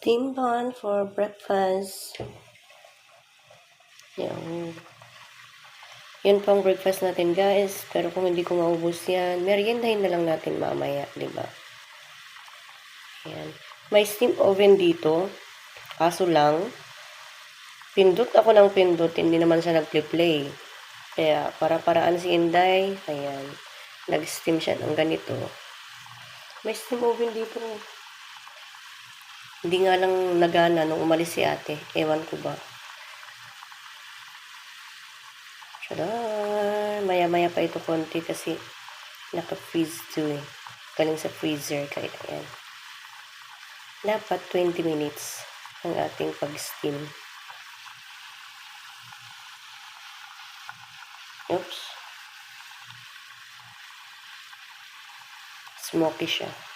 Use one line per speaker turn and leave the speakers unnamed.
Steam bun for breakfast. Yan. Yun pang breakfast natin guys. Pero kung hindi ko maubos yan, meriendahin na lang natin mamaya, di ba? Yan. May steam oven dito. Kaso lang, pindot ako ng pindot, hindi naman siya nag-play. Kaya, para-paraan si Inday. Ayan. Nag-steam siya ng ganito. May steam oven dito. Hindi nga lang nagana nung umalis si ate. Ewan ko ba. Tadaan! Maya-maya pa ito konti kasi naka-freeze to eh. Galing sa freezer. Kaya ayan. Dapat 20 minutes ang ating pag-steam. Oops. Smoky siya.